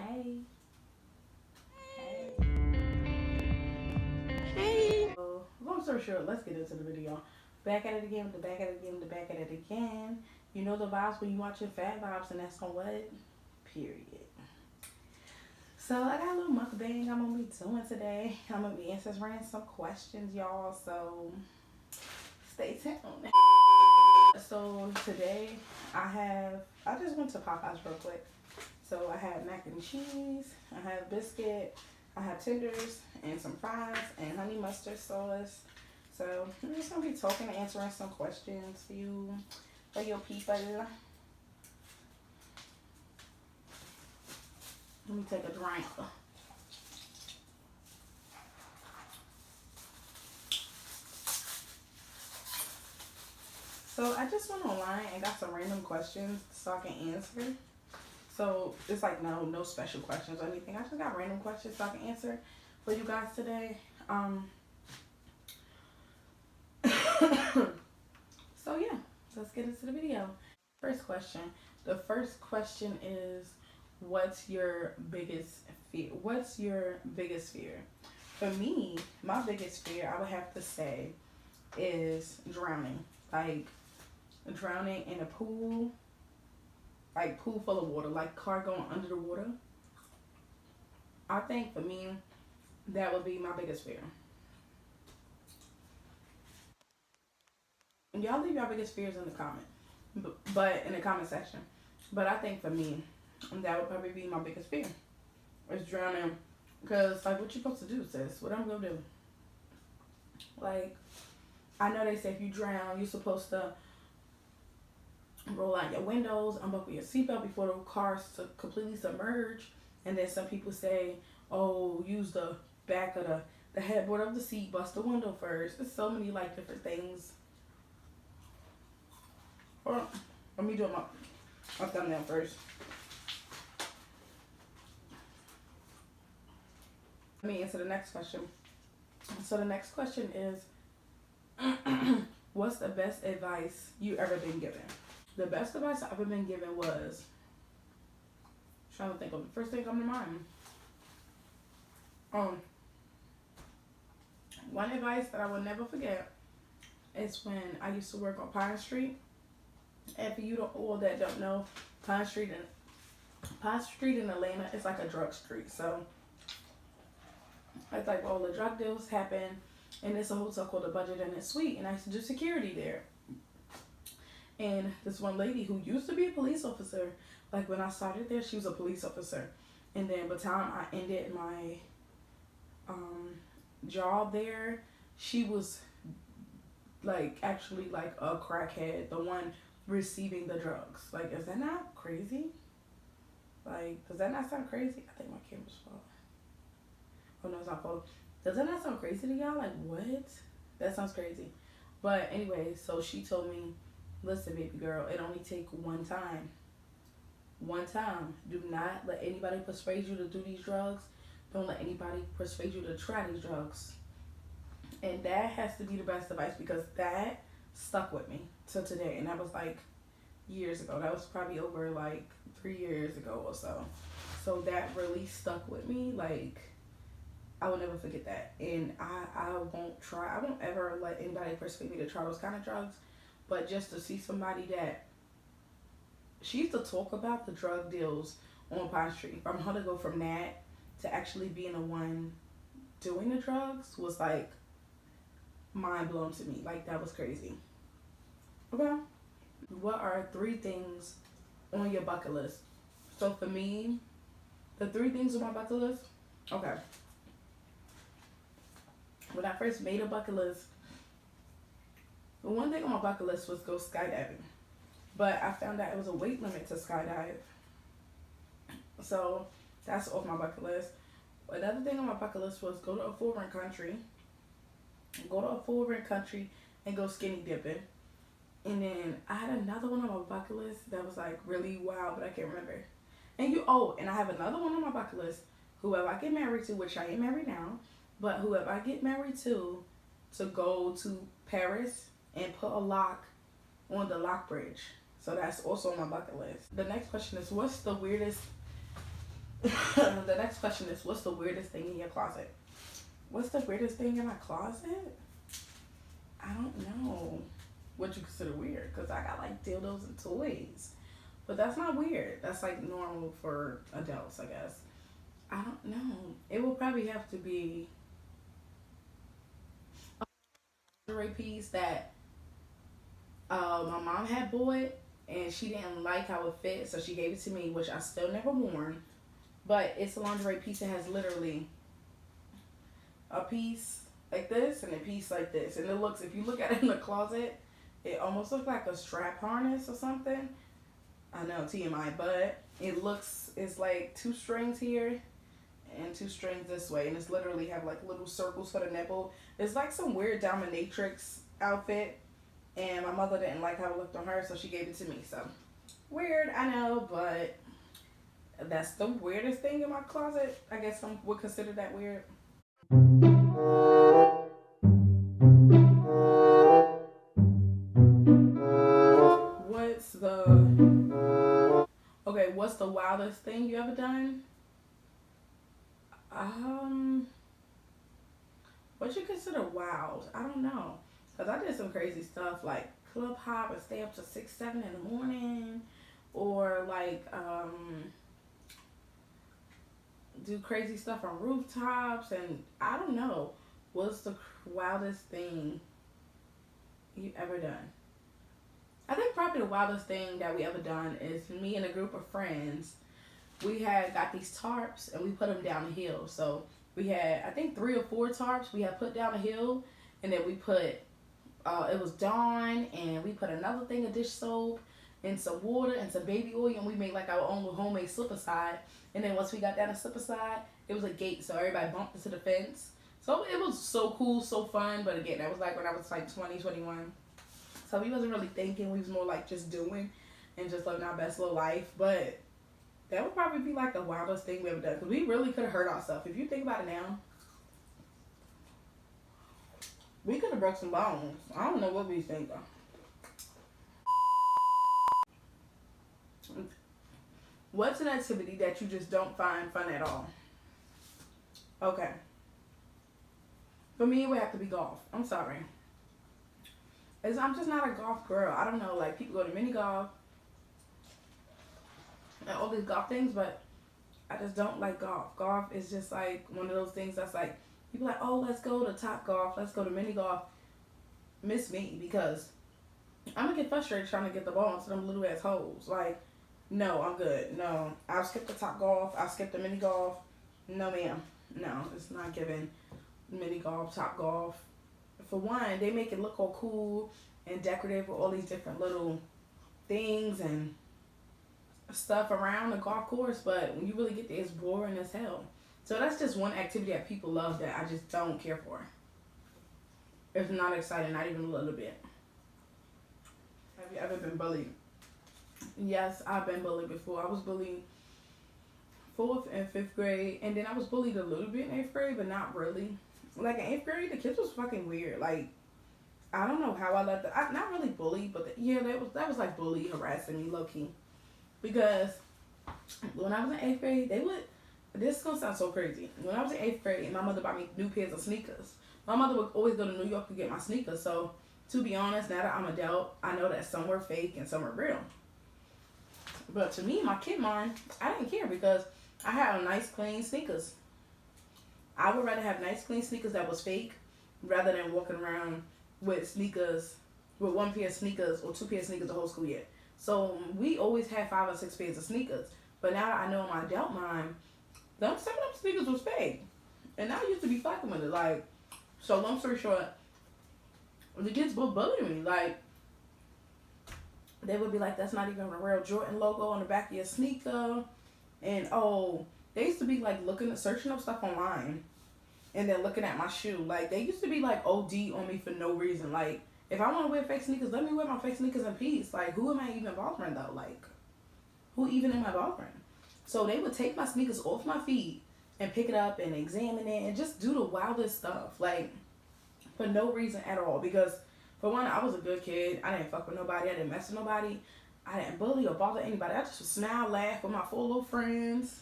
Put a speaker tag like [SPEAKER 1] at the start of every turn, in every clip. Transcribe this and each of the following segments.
[SPEAKER 1] Hey. Hey.
[SPEAKER 2] Hey.
[SPEAKER 1] So, long story short, let's get into the video. Back at it again, back at it again, back at it again. You know the vibes when you watching Fat Vibes, and that's on what? Period. So, I got a little mukbang I'm gonna be doing today. I'm gonna be answering some questions, y'all. So, stay tuned. So, today I just went to Popeyes real quick. So, I had mac and cheese, I had biscuit, I have tenders and some fries and honey mustard sauce. So I'm just gonna be talking and answering some questions for your people. Let me take a drink. So I just went online and got some random questions so I can answer. So it's like no special questions or anything. I just got random questions so I can answer for you guys today. So yeah, let's get into the video. First question. The first question is, what's your biggest fear? What's your biggest fear? For me, my biggest fear, I would have to say, is drowning. Like drowning in a pool, like pool full of water, like car going under the water. I think for me, that would be my biggest fear. And y'all leave your biggest fears in the comment, but in the comment section. But I think for me, that would probably be my biggest fear. Is drowning. Because, like, what you supposed to do, sis? What I'm going to do? Like, I know they say if you drown, you're supposed to roll out your windows, unbuckle your seatbelt before the car completely submerge. And then some people say, oh, use the back of the headboard of the seat, bust the window first. There's so many, like, different things. Or, let me do my thumbnail first. Let me answer the next question. So the next question is, what's the best advice you ever been given? The best advice I've ever been given was, trying to think of the first thing come to mind. One advice that I will never forget is when I used to work on Pine Street. And for you all that don't know, Pine Street in Atlanta is like a drug street. So it's like all the drug deals happen, and it's a hotel called the Budget Inn and Suite, and I used to do security there. And this one lady who used to be a police officer, like when I started there, she was a police officer. And then by the time I ended my job there, she was like actually like a crackhead, the one receiving the drugs. Like, is that not crazy? Like, does that not sound crazy? I think my camera's falling. Oh no, it's not falling. Does that not sound crazy to y'all? Like, what? That sounds crazy. But anyway, so she told me, listen, baby girl, it only take one time. One time. Do not let anybody persuade you to do these drugs. Don't let anybody persuade you to try these drugs. And that has to be the best advice, because that stuck with me till today. And that was like years ago. That was probably over like 3 years ago or so. So that really stuck with me. Like, I will never forget that. And I won't ever let anybody persuade me to try those kind of drugs. But just to see somebody that, she used to talk about the drug deals on Pine Street. From her to go from that to actually being the one doing the drugs was like mind blown to me. Like, that was crazy. Okay. What are 3 things on your bucket list? So for me, the 3 things on my bucket list, okay. When I first made a bucket list, the one thing on my bucket list was go skydiving. But I found out it was a weight limit to skydive. So that's off my bucket list. Another thing on my bucket list was go to a foreign country. Go to a foreign country and go skinny dipping. And then I had another one on my bucket list that was like really wild, but I can't remember. And I have another one on my bucket list. Whoever I get married to, which I ain't married now, but whoever I get married to go to Paris and put a lock on the lock bridge. So that's also on my bucket list. The next question is, what's the weirdest The next question is, what's the weirdest thing in your closet? What's the weirdest thing in my closet? I don't know what you consider weird, because I got like dildos and toys. But that's not weird. That's like normal for adults, I guess. I don't know. It will probably have to be a lingerie piece that my mom had bought, and she didn't like how it fit, so she gave it to me, which I still never worn. But it's a lingerie piece that has literally a piece like this and a piece like this. And it looks, if you look at it in the closet, it almost looks like a strap harness or something. I know, TMI, but it looks, it's like 2 strings here and 2 strings this way. And it's literally have like little circles for the nipple. It's like some weird dominatrix outfit. And my mother didn't like how it looked on her, so she gave it to me. So, weird, I know, but that's the weirdest thing in my closet. I guess some would consider that weird. What's the wildest thing you ever done? What you consider wild? I don't know. Because I did some crazy stuff like club hop and stay up to 6, 7 in the morning. Or like do crazy stuff on rooftops. And I don't know. What's the wildest thing you ever done? I think probably the wildest thing that we ever done is me and a group of friends. We had got these tarps and we put them down the hill. So we had, I think, 3 or 4 tarps we had put down the hill, and then we put, it was Dawn, and we put another thing of dish soap and some water and some baby oil, and we made like our own homemade slip aside. And then once we got down the slip aside, it was a gate, so everybody bumped into the fence. So it was so cool, so fun. But again, that was like when I was like 20, 21. So we wasn't really thinking. We was more like just doing and just living our best little life. But that would probably be like the wildest thing we ever done. Because we really could have hurt ourselves. If you think about it now, we could have broke some bones. I don't know what we think though. What's an activity that you just don't find fun at all? Okay. For me, it would have to be golf. I'm sorry. I'm just not a golf girl. I don't know, like people go to mini golf and all these golf things, but I just don't like golf. Golf is just like one of those things that's like, people like, oh, let's go to Top Golf, let's go to mini golf. Miss me, because I'm gonna get frustrated trying to get the ball into them little ass holes. Like, no, I'm good. No, I'll skip the Top Golf, I'll skip the mini golf. No, ma'am. No, it's not giving mini golf, Top Golf. For one, they make it look all cool and decorative with all these different little things and stuff around the golf course, but when you really get there, it's boring as hell. So that's just one activity that people love that I just don't care for. It's not exciting, not even a little bit. Have you ever been bullied? Yes, I've been bullied before. I was bullied 4th and 5th grade, and then I was bullied a little bit in 8th grade, but not really. Like in 8th grade, the kids was fucking weird. Like, I don't know how I let not really bullied, but yeah, that was like bully harassing me low key. Because when I was in 8th grade, this is gonna sound so crazy. When I was in 8th grade, my mother bought me new pairs of sneakers. My mother would always go to New York to get my sneakers. So to be honest, now that I'm an adult, I know that some were fake and some were real. But to me, my kid mind, I didn't care because I had nice clean sneakers. I would rather have nice clean sneakers that was fake rather than walking around with sneakers, with 1 pair of sneakers or 2 pairs of sneakers the whole school year. So we always had 5 or 6 pairs of sneakers. But now that I know in my adult mind, some of them sneakers was fake. And I used to be fucking with it. Like, so long story short, the kids both bullied me. Like, they would be like, that's not even a real Jordan logo on the back of your sneaker. And they used to be like searching up stuff online and then looking at my shoe. Like, they used to be like OD on me for no reason. Like, if I want to wear fake sneakers, let me wear my fake sneakers in peace. Like, who am I even bothering though? Like, who even am I bothering? So they would take my sneakers off my feet and pick it up and examine it and just do the wildest stuff. Like, for no reason at all. Because, for one, I was a good kid. I didn't fuck with nobody. I didn't mess with nobody. I didn't bully or bother anybody. I just would smile, laugh with my 4 little friends.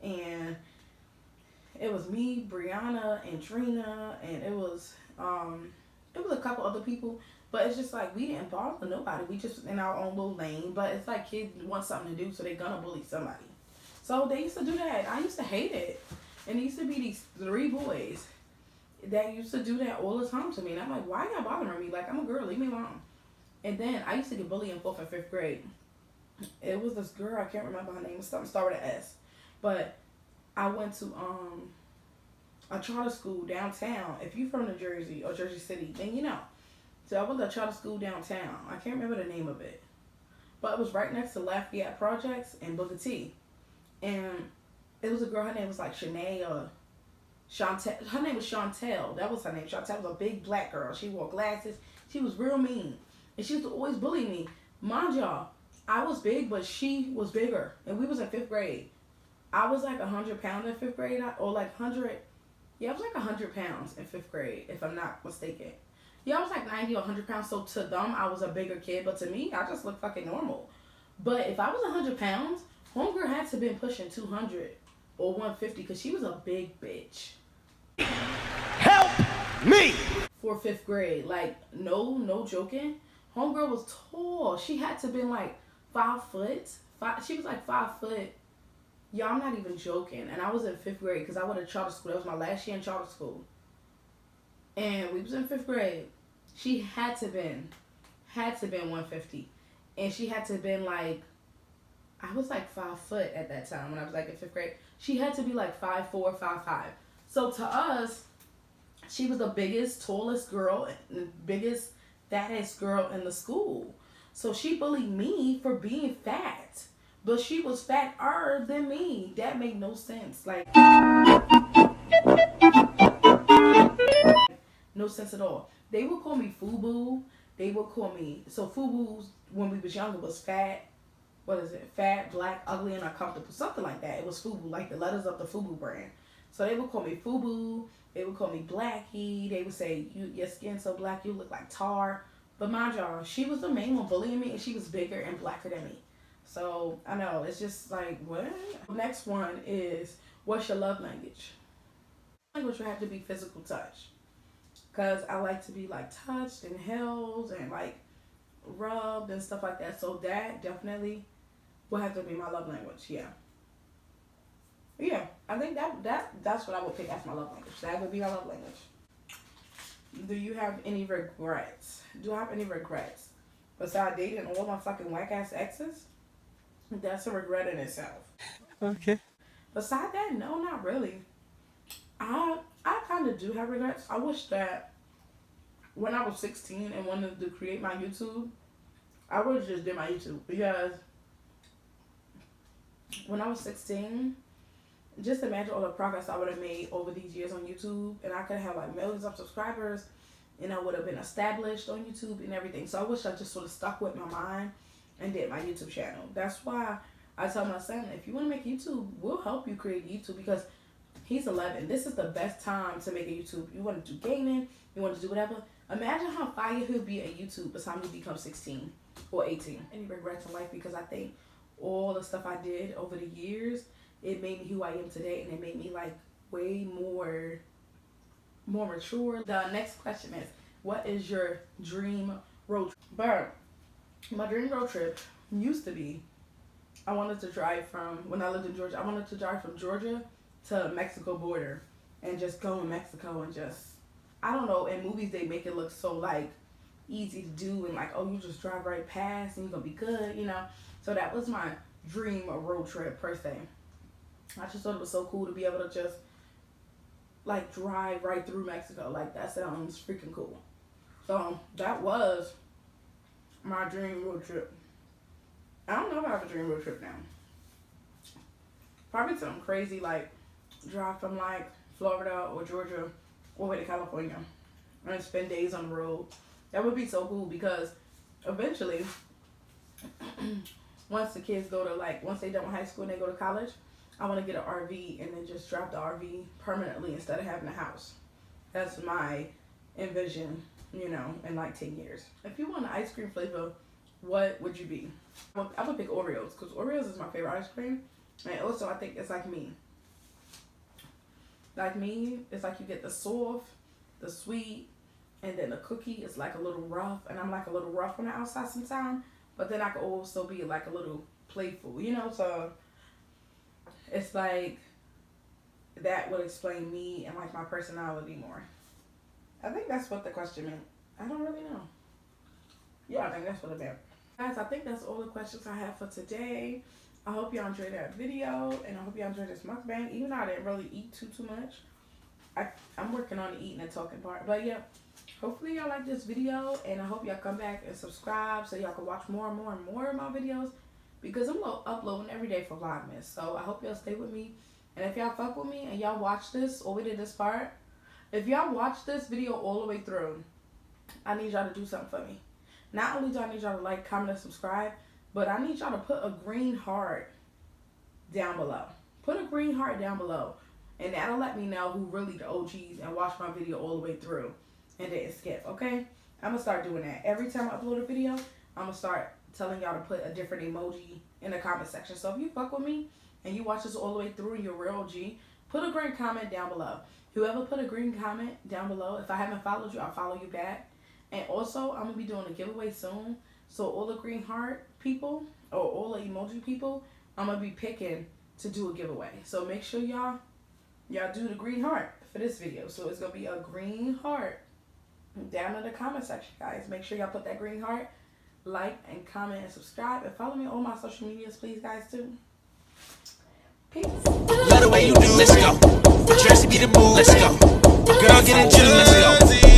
[SPEAKER 1] and it was me, Brianna, and Trina, and it was a couple other people. But it's just like we didn't bother nobody. We just in our own little lane. But it's like kids want something to do, so they're gonna bully somebody. So they used to do that. I used to hate it. And it used to be these 3 boys that used to do that all the time to me. And I'm like, why y'all bothering me? Like, I'm a girl, leave me alone. And then I used to get bullied in 4th and 5th grade. It was this girl, I can't remember her name. It was something started with an S. But I went to a charter school downtown. If you're from New Jersey or Jersey City, then you know. So I went to a charter school downtown. I can't remember the name of it. But it was right next to Lafayette Projects and Booker T. And it was a girl, her name was like Shanae or Chantel. Her name was Chantel. That was her name. Chantel was a big black girl. She wore glasses. She was real mean. And she used to always bully me. Mind y'all, I was big, but she was bigger. And we was in 5th grade. I was like 100 pounds in 5th grade. Or like 100. Yeah, I was like 100 pounds in 5th grade, if I'm not mistaken. Yeah, I was like 90 or 100 pounds. So to them, I was a bigger kid. But to me, I just looked fucking normal. But if I was 100 pounds, homegirl had to have been pushing 200 or 150 because she was a big bitch.
[SPEAKER 2] Help me!
[SPEAKER 1] For 5th grade. Like, no joking. Homegirl was tall. She had to have been like 5 foot. She was like 5 foot. Y'all, I'm not even joking. And I was in 5th grade because I went to charter school. That was my last year in charter school. And we was in 5th grade. She had to have been 150. And she had to have been like, I was like 5 foot at that time when I was like in 5th grade. She had to be like 5'4", 5'5". So to us, she was the biggest, tallest girl, the biggest, fattest girl in the school. So she bullied me for being fat. But she was fatter than me. That made no sense. Like, no sense at all. They would call me FUBU. They would call me, so FUBU when we was younger was fat. What is it? Fat, black, ugly, and uncomfortable. Something like that. It was FUBU, like the letters of the FUBU brand. So they would call me FUBU. They would call me Blackie. They would say, your skin's so black, you look like tar. But mind y'all, she was the main one bullying me, and she was bigger and blacker than me. So, I know, it's just like, what? Next one is, what's your love language? Language would have to be physical touch. Because I like to be, like, touched and held and, like, rubbed and stuff like that. So that definitely will have to be my love language, yeah. Yeah, I think that's what I would pick as my love language. That would be my love language. Do you have any regrets? Do I have any regrets? Besides dating all my fucking whack-ass exes? That's a regret in itself.
[SPEAKER 2] Okay.
[SPEAKER 1] Besides that, no, not really. I kind of do have regrets. I wish that when I was 16 and wanted to create my YouTube, I would have just did my YouTube. Because when I was 16, just imagine all the progress I would have made over these years on YouTube. And I could have like millions of subscribers. And I would have been established on YouTube and everything. So I wish I just sort of stuck with my mind and did my YouTube channel. That's why I tell my son, if you want to make YouTube, we'll help you create YouTube, because he's 11. This is the best time to make a YouTube. You want to do gaming, you want to do whatever. Imagine how fire he'll be at YouTube by the time he becomes 16 or 18. Any regrets in life, because I think all the stuff I did over the years, it made me who I am today, and it made me like way more mature. The next question is, what is your dream road trip? But my dream road trip used to be, I wanted to drive from, when I lived in Georgia, I wanted to drive from Georgia to Mexico border and just go in Mexico and just, I don't know, in movies they make it look so like easy to do and like, oh, you just drive right past and you're gonna be good, you know. So that was my dream road trip per se. I just thought it was so cool to be able to just like drive right through Mexico. Like, that sounds freaking cool. So that was my dream road trip. I don't know if I have a dream road trip now. Probably something crazy like drive from like Florida or Georgia all the way to California and spend days on the road. That would be so cool, because eventually once the kids go to like, once they're done with high school and they go to college, I want to get an RV and then just drop the RV permanently instead of having a house. That's my envision, you know, in like 10 years. If you want an ice cream flavor, what would you be? I would pick Oreos, because Oreos is my favorite ice cream. And also, I think it's like me. like me, it's like you get the soft, the sweet, and then the cookie is like a little rough, and I'm like a little rough on the outside sometimes, but then I can also be like a little playful, you know. So it's like that would explain me and like my personality more. I think that's what the question meant. I don't really know. Yeah, I think that's what it meant. Guys, I think that's all the questions I have for today. I hope y'all enjoyed that video, and I hope y'all enjoyed this mukbang. Even though I didn't really eat too much, I'm working on the eating and talking part. But yeah, hopefully y'all like this video, and I hope y'all come back and subscribe so y'all can watch more and more and more of my videos, because I'm uploading every day for Vlogmas. So I hope y'all stay with me. And if y'all fuck with me and y'all watch this all the way to this part, if y'all watch this video all the way through, I need y'all to do something for me. Not only do I need y'all to like, comment, and subscribe, but I need y'all to put a green heart down below. Put a green heart down below. And that'll let me know who really the OGs and watch my video all the way through and didn't skip, okay? I'm going to start doing that. Every time I upload a video, I'm going to start telling y'all to put a different emoji in the comment section. So if you fuck with me and you watch this all the way through and you're a real OG, put a green comment down below. Whoever put a green comment down below, if I haven't followed you, I'll follow you back. And also, I'm going to be doing a giveaway soon. So all the green heart people, or all the emoji people, I'm going to be picking to do a giveaway. So make sure y'all do the green heart for this video. So it's going to be a green heart down in the comment section, guys. Make sure y'all put that green heart, like, and comment, and subscribe. And follow me on all my social medias, please, guys, too. Peace.
[SPEAKER 3] Love the way you do, let's go. Dress to be the move, let's go. Girl, get into, let's go.